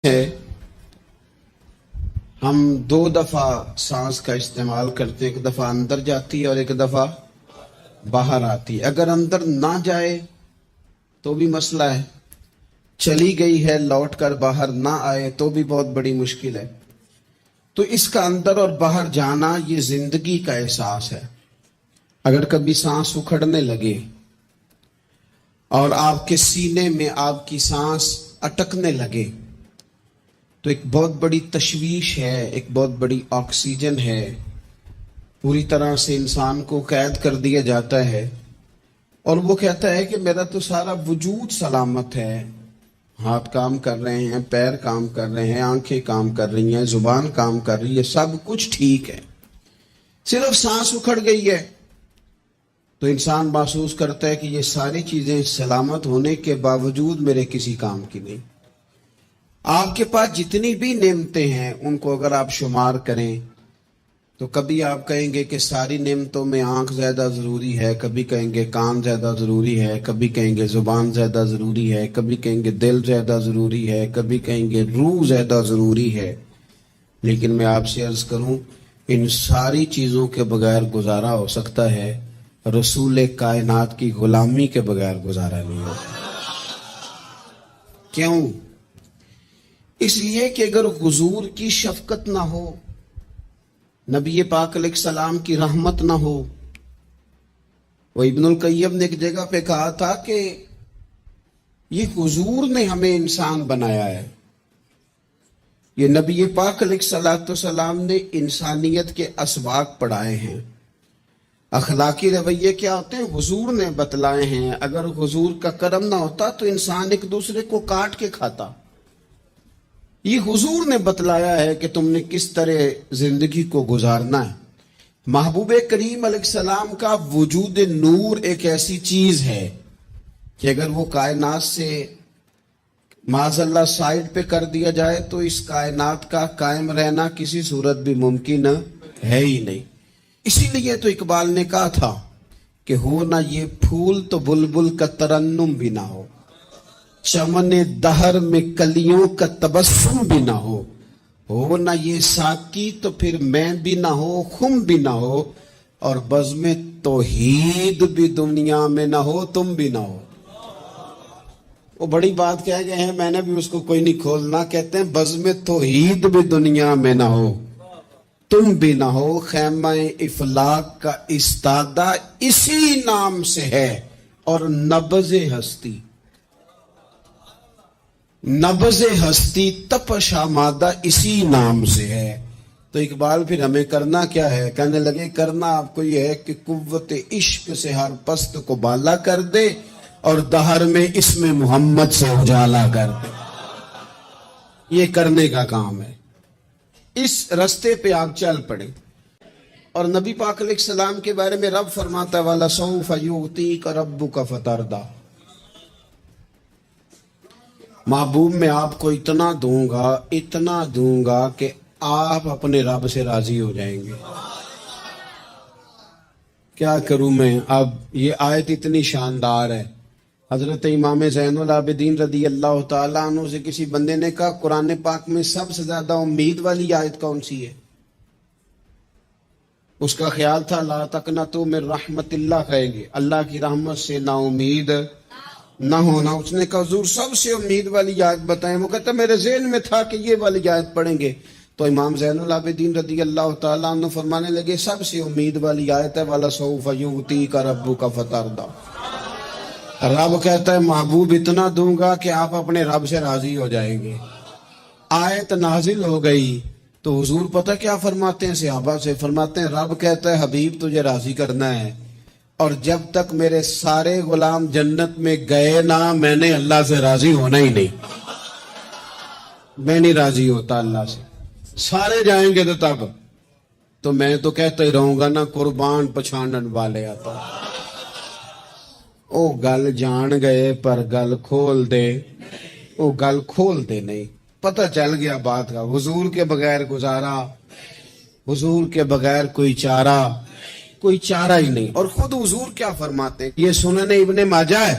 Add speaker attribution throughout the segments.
Speaker 1: ہے ہم دو دفعہ سانس کا استعمال کرتے ہیں، ایک دفعہ اندر جاتی ہے اور ایک دفعہ باہر آتی ہے۔ اگر اندر نہ جائے تو بھی مسئلہ ہے، چلی گئی ہے لوٹ کر باہر نہ آئے تو بھی بہت بڑی مشکل ہے۔ تو اس کا اندر اور باہر جانا یہ زندگی کا احساس ہے۔ اگر کبھی سانس اکھڑنے لگے اور آپ کے سینے میں آپ کی سانس اٹکنے لگے تو ایک بہت بڑی تشویش ہے، ایک بہت بڑی آکسیجن ہے، پوری طرح سے انسان کو قید کر دیا جاتا ہے، اور وہ کہتا ہے کہ میرا تو سارا وجود سلامت ہے، ہاتھ کام کر رہے ہیں، پیر کام کر رہے ہیں، آنکھیں کام کر رہی ہیں، زبان کام کر رہی ہے، سب کچھ ٹھیک ہے، صرف سانس اکھڑ گئی ہے۔ تو انسان محسوس کرتا ہے کہ یہ ساری چیزیں سلامت ہونے کے باوجود میرے کسی کام کی نہیں۔ آپ کے پاس جتنی بھی نعمتیں ہیں ان کو اگر آپ شمار کریں تو کبھی آپ کہیں گے کہ ساری نعمتوں میں آنکھ زیادہ ضروری ہے، کبھی کہیں گے کان زیادہ ضروری ہے، کبھی کہیں گے زبان زیادہ ضروری ہے، کبھی کہیں گے دل زیادہ ضروری ہے، کبھی کہیں گے روح زیادہ ضروری ہے۔ لیکن میں آپ سے عرض کروں ان ساری چیزوں کے بغیر گزارا ہو سکتا ہے، رسول کائنات کی غلامی کے بغیر گزارا نہیں ہوتا۔ کیوں؟ اس لیے کہ اگر حضور کی شفقت نہ ہو، نبی پاک علیہ السلام کی رحمت نہ ہو، وہ ابن القیم نے ایک جگہ پہ کہا تھا کہ یہ حضور نے ہمیں انسان بنایا ہے، یہ نبی پاک علیہ السلام نے انسانیت کے اسباق پڑھائے ہیں، اخلاقی رویے کیا ہوتے ہیں حضور نے بتلائے ہیں۔ اگر حضور کا کرم نہ ہوتا تو انسان ایک دوسرے کو کاٹ کے کھاتا۔ یہ حضور نے بتلایا ہے کہ تم نے کس طرح زندگی کو گزارنا ہے۔ محبوب کریم علیہ السلام کا وجود نور ایک ایسی چیز ہے کہ اگر وہ کائنات سے معاذ اللہ سائڈ پہ کر دیا جائے تو اس کائنات کا قائم رہنا کسی صورت بھی ممکن ہے ہی نہیں۔ اسی لیے تو اقبال نے کہا تھا کہ ہو نہ یہ پھول تو بلبل کا ترنم بھی نہ ہو، چمن دہر میں کلیوں کا تبسم بھی نہ ہو نہ یہ ساقی تو پھر میں بھی نہ ہو، خم بھی نہ ہو، اور بزم توحید بھی دنیا میں نہ ہو، تم بھی نہ ہو۔ وہ بڑی بات کہہ گئے ہیں، میں نے بھی اس کو کوئی نہیں کھولنا، کہتے ہیں بزم توحید بھی دنیا میں نہ ہو، تم بھی نہ ہو، خیمہ افلاق کا استادہ اسی نام سے ہے، اور نبض ہستی تپش آمادہ اسی نام سے ہے۔ تو اقبال پھر ہمیں کرنا کیا ہے؟ کہنے لگے کرنا آپ کو یہ ہے کہ قوت عشق سے ہر پست کو بالا کر دے اور دہر میں اسم محمد سے اجالا کر دے۔ یہ کرنے کا کام ہے، اس رستے پہ آپ چل پڑے۔ اور نبی پاک علیہ السلام کے بارے میں رب فرماتا ہے وَلَسَوْفَ يُعْطِيكَ رَبُّكَ فَتَرْضَىٰ، محبوب میں آپ کو اتنا دوں گا کہ آپ اپنے رب سے راضی ہو جائیں گے۔ کیا کروں میں؟ اب یہ آیت اتنی شاندار ہے۔ حضرت امام زین العابدین رضی اللہ تعالیٰ عنہ سے کسی بندے نے کہا قرآن پاک میں سب سے زیادہ امید والی آیت کون سی ہے؟ اس کا خیال تھا لا تقنطوا من رحمت اللہ، کہیں گے اللہ کی رحمت سے نا امید نہ ہونا۔ اس نے کہا حضور سب سے امید والی آیت بتائیں۔ وہ کہتا میرے ذہن میں تھا کہ یہ والی آیت پڑھیں گے۔ تو امام زین العابدین رضی اللہ تعالیٰ عنہ فرمانے لگے سب سے امید والی آیت ہے وَلَسَوْفَ يُعْطِيكَ رَبُّكَ فَتَرْضَىٰ۔ رب کہتا ہے محبوب اتنا دوں گا کہ آپ اپنے رب سے راضی ہو جائیں گے۔ آیت نازل ہو گئی تو حضور پتہ کیا فرماتے ہیں صحابہ سے؟ فرماتے ہیں رب کہتا ہے حبیب تجھے راضی کرنا ہے، اور جب تک میرے سارے غلام جنت میں گئے نہ میں نے اللہ سے راضی ہونا ہی نہیں۔ میں نہیں راضی ہوتا اللہ سے، سارے جائیں گے تو تب تو میں تو کہتا ہی رہوں گا نا قربان پچھانن والے آتا۔ او گل جان گئے پر گل کھول دے، او گل کھول دے نہیں۔ پتہ چل گیا بات کا، حضور کے بغیر گزارا، حضور کے بغیر کوئی چارہ ہی نہیں۔ اور خود حضور کیا فرماتے ہیں؟ یہ سنن ابن ماجہ ہے،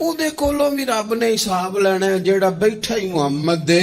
Speaker 1: ਉਹਦੇ ਕੋਲੋਂ ਵੀ ਰੱਬ ਨੇ ਹਿਸਾਬ ਲੈਣਾ ਹੈ ਜਿਹੜਾ ਬੈਠਾ ਹੀ ਮੁਹੰਮਦ ਦੇ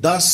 Speaker 1: 10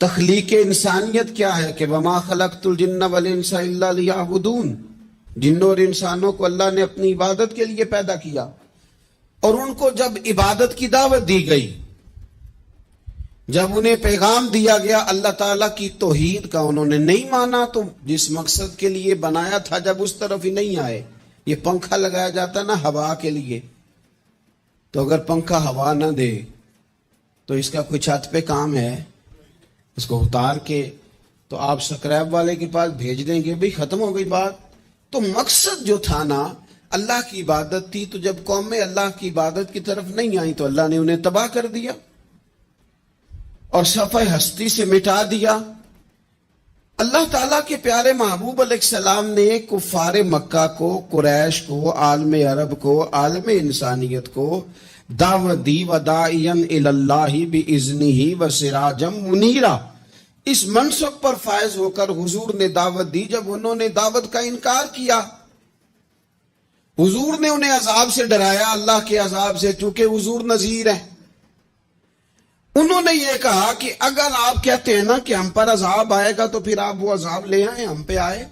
Speaker 1: تخلیق انسانیت کیا ہے کہ وما خلقت الجن والانس الا لیعبدون، جنوں اور انسانوں کو اللہ نے اپنی عبادت کے لیے پیدا کیا، اور ان کو جب عبادت کی دعوت دی گئی، جب انہیں پیغام دیا گیا اللہ تعالیٰ کی توحید کا، انہوں نے نہیں مانا، تو جس مقصد کے لیے بنایا تھا جب اس طرف ہی نہیں آئے. یہ پنکھا لگایا جاتا نا ہوا کے لیے، تو اگر پنکھا ہوا نہ دے تو اس کا کوئی چھت پہ کام ہے، اس کو اتار کے تو آپ سکریپ والے کے پاس بھیج دیں گے، بھئی ختم ہو گئی بات. تو مقصد جو تھا نا اللہ کی عبادت تھی، تو جب قومیں اللہ کی عبادت کی طرف نہیں آئیں تو اللہ نے انہیں تباہ کر دیا اور صفحہ ہستی سے مٹا دیا. اللہ تعالیٰ کے پیارے محبوب علیہ السلام نے کفار مکہ کو، قریش کو، عالم عرب کو، عالم انسانیت کو دعوت دی، وَدَاعِيًا إِلَى اللَّهِ بِإِذْنِهِ وَسِرَاجًا مُنِيرًا. اس منصب پر فائز ہو کر حضور نے دعوت دی. جب انہوں نے دعوت کا انکار کیا، حضور نے انہیں عذاب سے ڈرایا، اللہ کے عذاب سے، چونکہ حضور نذیر ہیں. انہوں نے یہ کہا کہ اگر آپ کہتے ہیں نا کہ ہم پر عذاب آئے گا تو پھر آپ وہ عذاب لے آئیں، ہم پہ آئے.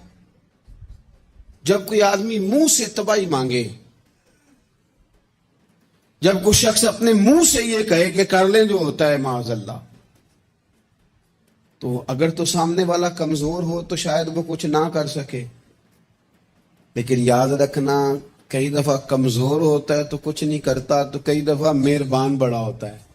Speaker 1: جب کوئی آدمی منہ سے تباہی مانگے، جب کوئی شخص اپنے منہ سے یہ کہے کہ کر لیں جو ہوتا ہے معاذ اللہ، تو اگر تو سامنے والا کمزور ہو تو شاید وہ کچھ نہ کر سکے. لیکن یاد رکھنا، کئی دفعہ کمزور ہوتا ہے تو کچھ نہیں کرتا، تو کئی دفعہ مہربان بڑا ہوتا ہے.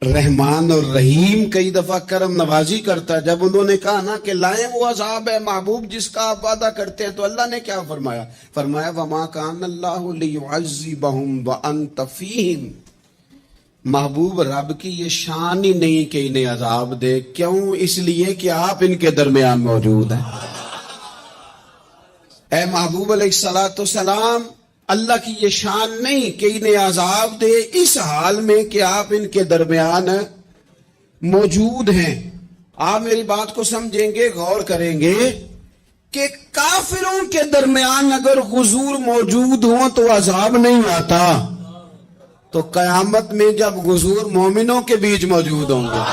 Speaker 1: رحمان اور رحیم کئی دفعہ کرم نوازی کرتا ہے. جب انہوں نے کہا نا کہ لائیں وہ عذاب ہے محبوب جس کا آپ وعدہ کرتے ہیں، تو اللہ نے کیا فرمایا؟ فرمایا وَمَا كَانَ اللَّهُ لِيُعَذِّبَهُمْ وَأَنْتَ فِيهِمْ. محبوب رب کی یہ شان ہی نہیں کہ انہیں عذاب دے. کیوں؟ اس لیے کہ آپ ان کے درمیان موجود ہیں. اے محبوب علیہ السلام، اللہ کی یہ شان نہیں کہ انہیں عذاب دے اس حال میں کہ آپ ان کے درمیان موجود ہیں. آپ میری بات کو سمجھیں گے، غور کریں گے کہ کافروں کے درمیان اگر حضور موجود ہوں تو عذاب نہیں آتا، تو قیامت میں جب حضور مومنوں کے بیچ موجود ہوں گے،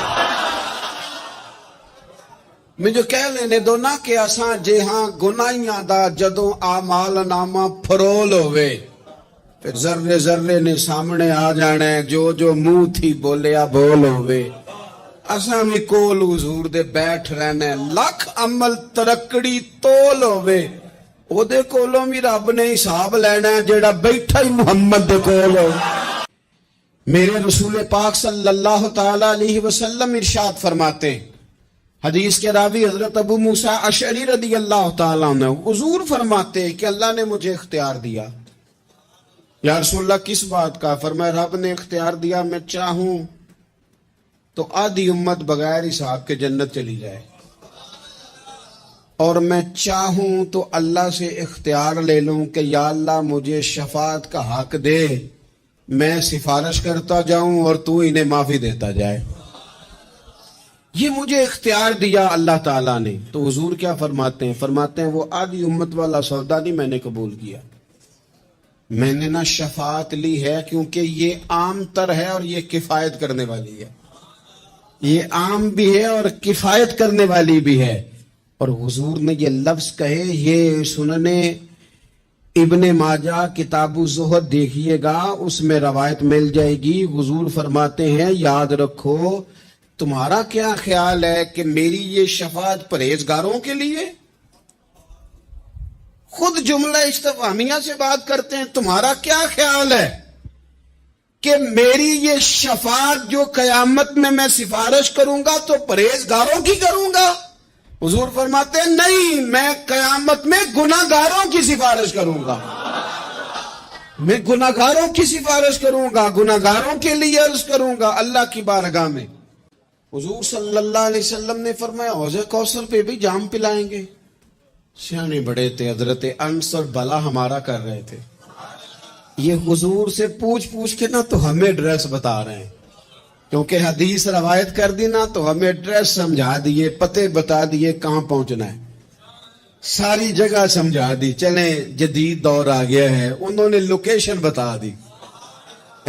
Speaker 1: مجھے کہہ لینے دو نا کہ اساں جے ہاں گناہیاں دا جدوں اعمال نامہ فرول ہوئے، پھر ذرے ذرے نے سامنے آ جانا ہے، جو جو منہ تھی بولیا بول ہوئے. اساں بھی کول حضور دے بیٹھ رہنا ہے، لکھ عمل ترکڑی تول ہوئے، او دے کولوں بھی رب نے حساب لینا ہے جیڑا بیٹھا ہی محمد دے کول ہو. میرے رسول پاک صلی اللہ تعالی علیہ وسلم ارشاد فرماتے ہیں، حدیث کے راوی حضرت ابو موسیٰ اشعری رضی اللہ تعالیٰ عنہ، حضور فرماتے ہیں کہ اللہ نے مجھے اختیار دیا. یا رسول اللہ کس بات کا؟ فرمایا رب نے اختیار دیا، میں چاہوں تو آدھی امت بغیر حساب کے جنت چلی جائے، اور میں چاہوں تو اللہ سے اختیار لے لوں کہ یا اللہ مجھے شفاعت کا حق دے، میں سفارش کرتا جاؤں اور تو انہیں معافی دیتا جائے. یہ مجھے اختیار دیا اللہ تعالیٰ نے. تو حضور کیا فرماتے ہیں؟ فرماتے ہیں وہ آدھی امت والا سودا نہیں میں نے قبول کیا، میں نے نہ شفاعت لی ہے، کیونکہ یہ عام تر ہے اور یہ کفایت کرنے والی ہے. یہ عام بھی ہے اور کفایت کرنے والی بھی ہے. اور حضور نے یہ لفظ کہے، یہ سننے ابن ماجہ کتاب الزہد دیکھیے گا، اس میں روایت مل جائے گی. حضور فرماتے ہیں یاد رکھو، تمہارا کیا خیال ہے کہ میری یہ شفاعت پرہیزگاروں کے لیے؟ خود جملہ استفہامیہ سے بات کرتے ہیں. تمہارا کیا خیال ہے کہ میری یہ شفاعت جو قیامت میں سفارش کروں گا تو پرہیزگاروں کی کروں گا؟ حضور فرماتے ہیں نہیں، میں قیامت میں گناہگاروں کی سفارش کروں گا. میں گناہگاروں کی سفارش کروں گا، گناہگاروں کے لیے عرض کروں گا اللہ کی بارگاہ میں. حضور صلی اللہ علیہ وسلم نے فرمایا حوض کوثر پہ بھی جام پلائیں گے. سیانے بڑے تھے، حضرت انس اور بلا ہمارا کر رہے تھے. یہ حضور سے پوچھ پوچھ کے نا تو ہمیں ایڈریس بتا رہے ہیں، کیونکہ حدیث روایت کر دی نا تو ہمیں ایڈریس سمجھا دیے، پتے بتا دیے کہاں پہنچنا ہے، ساری جگہ سمجھا دی. چلیں جدید دور آ گیا ہے، انہوں نے لوکیشن بتا دی.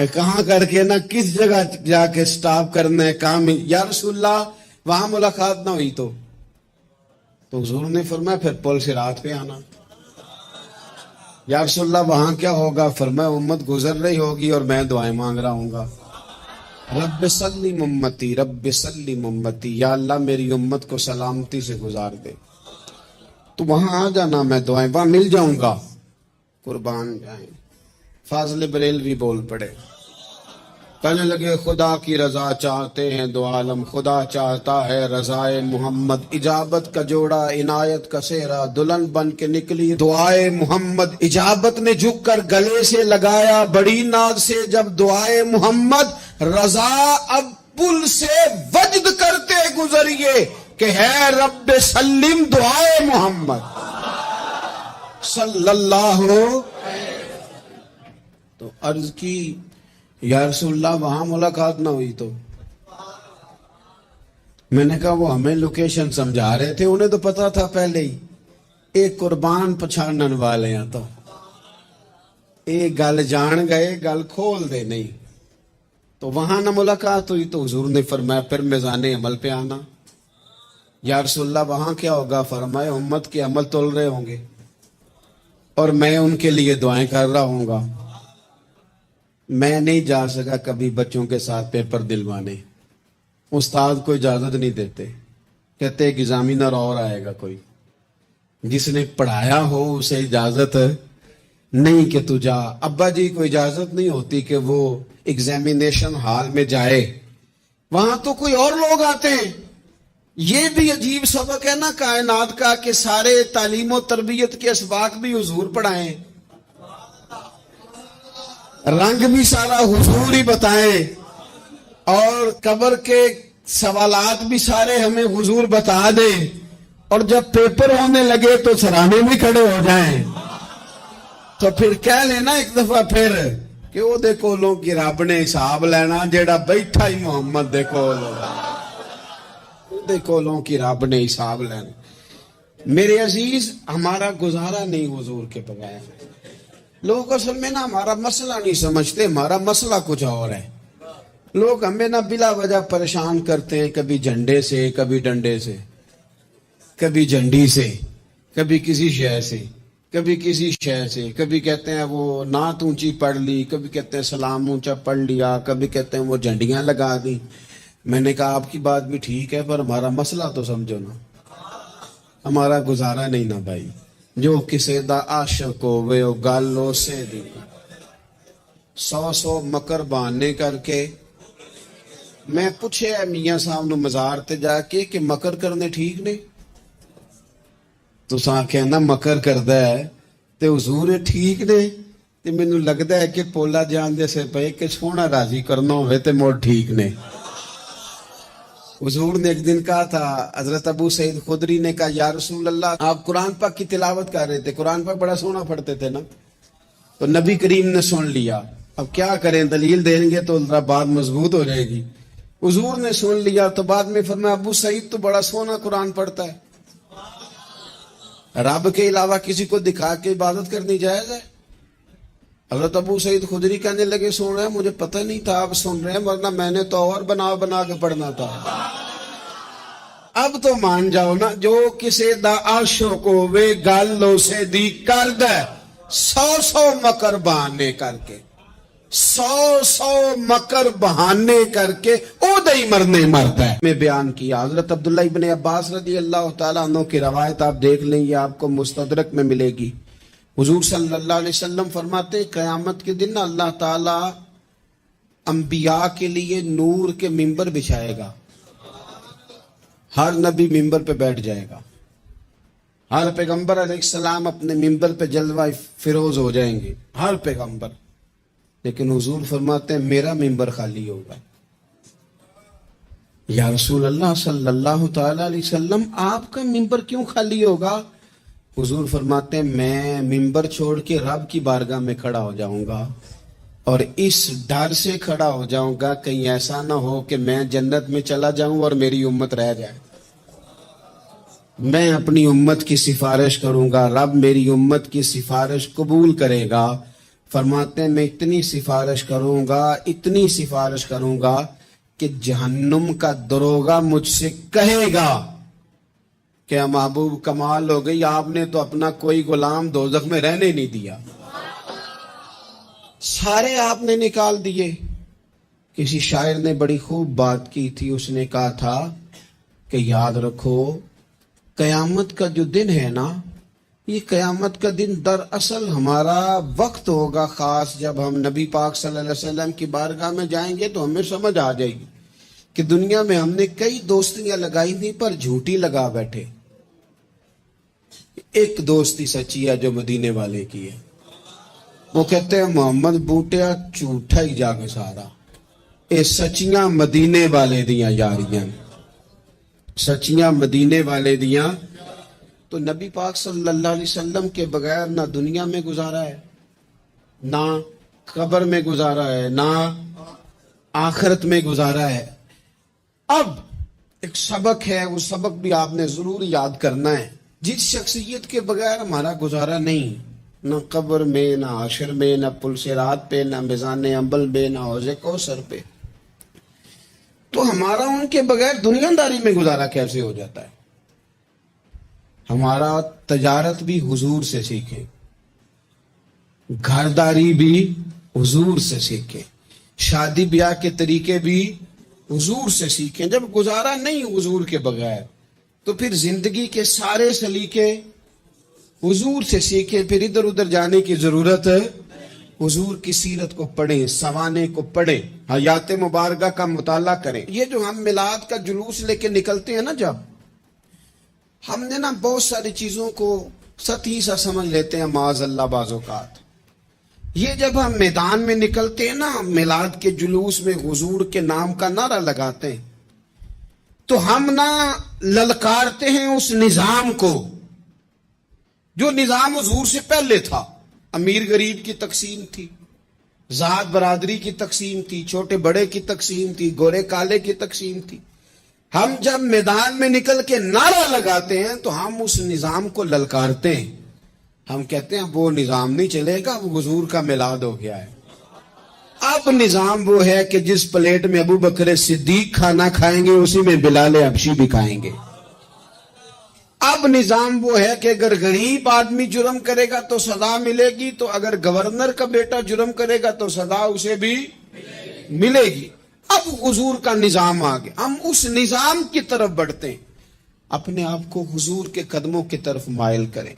Speaker 1: کہاں کر کے نا کس جگہ جا کے سٹاپ کرنا ہے کام. یا رسول اللہ وہاں ملاقات نہ ہوئی تو حضور نے فرمایا پھر پل سے رات پہ آنا. یا رسول اللہ وہاں کیا ہوگا؟ فرمایا امت گزر رہی ہوگی اور میں دعائیں مانگ رہا ہوں گا. رب سلم امتی، رب سلم امتی، یا اللہ میری امت کو سلامتی سے گزار دے. تو وہاں آ جانا، میں دعائیں وہاں مل جاؤں گا. قربان جائیں. فاضل بریلوی بول پڑے، کہنے لگے خدا کی رضا چاہتے ہیں دو عالم، خدا چاہتا ہے رضائے محمد. اجابت کا جوڑا عنایت کا سہرا، دلہن بن کے نکلی دعائے محمد. اجابت نے جھک کر گلے سے لگایا بڑی ناز سے جب دعائے محمد. رضا اب پل سے وجد کرتے گزریے کہ ہے رب سلم دعائے محمد صلی اللہ. تو عرض کی یا رسول اللہ وہاں ملاقات نہ ہوئی تو؟ میں نے کہا وہ ہمیں لوکیشن سمجھا رہے تھے، انہیں تو پتا تھا پہلے ہی. ایک قربان پچھاڑن والے ہیں تو ایک گل جان گئے گل کھول دے نہیں. تو وہاں نہ ملاقات ہوئی تو حضور نے فرمایا پھر میزان عمل پہ آنا. یا رسول اللہ وہاں کیا ہوگا؟ فرمایا امت کے عمل تول رہے ہوں گے اور میں ان کے لیے دعائیں کر رہا ہوں گا. میں نہیں جا سکا کبھی بچوں کے ساتھ پیپر دلوانے، استاد کو اجازت نہیں دیتے، کہتے ایگزامینر اور آئے گا کوئی، جس نے پڑھایا ہو اسے اجازت نہیں کہ تو جا. ابا جی کو اجازت نہیں ہوتی کہ وہ ایگزامینیشن ہال میں جائے، وہاں تو کوئی اور لوگ آتے ہیں. یہ بھی عجیب سبق ہے نا کائنات کا کہ سارے تعلیم و تربیت کے اسباق بھی حضور پڑھائیں، رنگ بھی سارا حضور ہی بتائیں، اور قبر کے سوالات بھی سارے ہمیں حضور بتا دیں، اور جب پیپر ہونے لگے تو سراہنے بھی کھڑے ہو جائیں. تو پھر کہہ لینا ایک دفعہ پھر کہ وہ دے کولوں کی رب نے حساب لینا جیڑا بیٹھا ہی محمد دے کولوں، دے کولوں کی رب نے حساب لینا. میرے عزیز ہمارا گزارا نہیں حضور کے بغیر. لوگ اصل میں نا ہمارا مسئلہ نہیں سمجھتے، ہمارا مسئلہ کچھ اور ہے. لوگ ہمیں نا بلا وجہ پریشان کرتے ہیں، کبھی جھنڈے سے، کبھی ڈنڈے سے، کبھی جھنڈی سے، کبھی کسی شے سے، کبھی کسی شے سے. کبھی کہتے ہیں وہ نعت اونچی پڑھ لی، کبھی کہتے ہیں سلام اونچا پڑھ لیا، کبھی کہتے ہیں وہ جھنڈیاں لگا دی. میں نے کہا آپ کی بات بھی ٹھیک ہے پر ہمارا مسئلہ تو سمجھو نا. ہمارا گزارا نہیں نا بھائی. جو کسے دا عاشق ہوئے او گالو سے دی، 100 مکر بہانے کر کے. میں پوچھے میاں صاحب نو مزار تے جا کے کہ مکر کرنے ٹھیک نے؟ تو ساں کہنا مکر کردا ہے تے حضور ٹھیک نے. تے مینوں لگدا ہے کہ پولا جان دے سے پے کہ سونا راضی کرنا ہوئے تے موڑ ٹھیک نے. حضور نے ایک دن کہا تھا، حضرت ابو سعید خدری نے کہا یا رسول اللہ آپ قرآن پاک کی تلاوت کر رہے تھے، قرآن پاک بڑا سونا پڑھتے تھے نا. تو نبی کریم نے سن لیا. اب کیا کریں، دلیل دیں گے تو بات مضبوط ہو جائے گی. حضور نے سن لیا تو بعد میں فرمایا ابو سعید تو بڑا سونا قرآن پڑھتا ہے، رب کے علاوہ کسی کو دکھا کے عبادت کرنی جائز ہے؟ حضرت ابو سعید خدری کہنے لگے سن رہے ہیں، مجھے پتہ نہیں تھا آپ سن رہے ہیں، ورنہ میں نے تو اور بنا بنا کے پڑھنا تھا. اب تو مان جاؤ نا، جو کسے دا عاشق ہوئے گالو سے دی کرد ہے 100 مکر بہانے کر کے، 100 مکر بہانے کر کے او دہی مرنے مرتا ہے. میں بیان کیا حضرت عبداللہ ابن عباس رضی اللہ تعالیٰ عنہ کی روایت آپ دیکھ لیں، یہ آپ کو مستدرک میں ملے گی. حضور صلی اللہ علیہ وسلم فرماتے قیامت کے دن اللہ تعالیٰ انبیاء کے لیے نور کے ممبر بچھائے گا. ہر نبی ممبر پہ بیٹھ جائے گا، ہر پیغمبر علیہ السلام اپنے ممبر پہ جلوہ فروز ہو جائیں گے، ہر پیغمبر. لیکن حضور فرماتے ہیں میرا ممبر خالی ہوگا. یا رسول اللہ صلی اللہ تعالی علیہ وسلم آپ کا ممبر کیوں خالی ہوگا؟ حضور فرماتے ہیں میں ممبر چھوڑ کے رب کی بارگاہ میں کھڑا ہو جاؤں گا، اور اس ڈر سے کھڑا ہو جاؤں گا کہیں ایسا نہ ہو کہ میں جنت میں چلا جاؤں اور میری امت رہ جائے. میں اپنی امت کی سفارش کروں گا، رب میری امت کی سفارش قبول کرے گا. فرماتے ہیں میں اتنی سفارش کروں گا کہ جہنم کا دروغہ مجھ سے کہے گا کہ محبوب کمال ہو گئی، آپ نے تو اپنا کوئی غلام دوزخ میں رہنے نہیں دیا، سارے آپ نے نکال دیے۔ کسی شاعر نے بڑی خوب بات کی تھی، اس نے کہا تھا کہ یاد رکھو قیامت کا جو دن ہے نا، یہ قیامت کا دن دراصل ہمارا وقت ہوگا خاص، جب ہم نبی پاک صلی اللہ علیہ وسلم کی بارگاہ میں جائیں گے تو ہمیں سمجھ آ جائے گی کہ دنیا میں ہم نے کئی دوستیاں لگائی تھیں پر جھوٹی لگا بیٹھے، ایک دوستی سچی ہے جو مدینے والے کی ہے۔ وہ کہتے ہیں محمد بوٹیا جھوٹا ہی جاگ سارا، اے سچیاں مدینے والے دیاں یاریاں، سچیاں مدینے والے دیاں۔ تو نبی پاک صلی اللہ علیہ وسلم کے بغیر نہ دنیا میں گزارا ہے، نہ قبر میں گزارا ہے، نہ آخرت میں گزارا ہے۔ اب ایک سبق ہے، وہ سبق بھی آپ نے ضرور یاد کرنا ہے۔ جس شخصیت کے بغیر ہمارا گزارا نہیں، نہ قبر میں، نہ حشر میں، نہ پل صراط پہ، نہ میزان انبل پہ، نہ حوض کوثر پہ، تو ہمارا ان کے بغیر دنیا داری میں گزارا کیسے ہو جاتا ہے؟ ہمارا تجارت بھی حضور سے سیکھیں، گھرداری بھی حضور سے سیکھیں، شادی بیاہ کے طریقے بھی حضور سے سیکھیں۔ جب گزارا نہیں حضور کے بغیر تو پھر زندگی کے سارے سلیقے حضور سے سیکھیں، پھر ادھر ادھر جانے کی ضرورت ہے۔ حضور کی سیرت کو پڑھیں، سوانے کو پڑھیں، حیات مبارکہ کا مطالعہ کریں۔ یہ جو ہم میلاد کا جلوس لے کے نکلتے ہیں نا، جب ہم نے نا بہت ساری چیزوں کو سطحی سا سمجھ لیتے ہیں معاذ اللہ بعض اوقات۔ یہ جب ہم میدان میں نکلتے ہیں نا، میلاد کے جلوس میں حضور کے نام کا نعرہ لگاتے ہیں، تو ہم نا للکارتے ہیں اس نظام کو جو نظام حضور سے پہلے تھا۔ امیر غریب کی تقسیم تھی، ذات برادری کی تقسیم تھی، چھوٹے بڑے کی تقسیم تھی، گورے کالے کی تقسیم تھی۔ ہم جب میدان میں نکل کے نعرہ لگاتے ہیں تو ہم اس نظام کو للکارتے ہیں، ہم کہتے ہیں وہ نظام نہیں چلے گا، وہ حضور کا میلاد ہو گیا ہے۔ اب نظام وہ ہے کہ جس پلیٹ میں ابو بکر صدیق کھانا کھائیں گے اسی میں بلال حبشی بھی کھائیں گے۔ اب نظام وہ ہے کہ اگر غریب آدمی جرم کرے گا تو سزا ملے گی، تو اگر گورنر کا بیٹا جرم کرے گا تو سزا اسے بھی ملے گی۔ اب حضور کا نظام آ گیا، ہم اس نظام کی طرف بڑھتے ہیں، اپنے آپ کو حضور کے قدموں کی طرف مائل کریں۔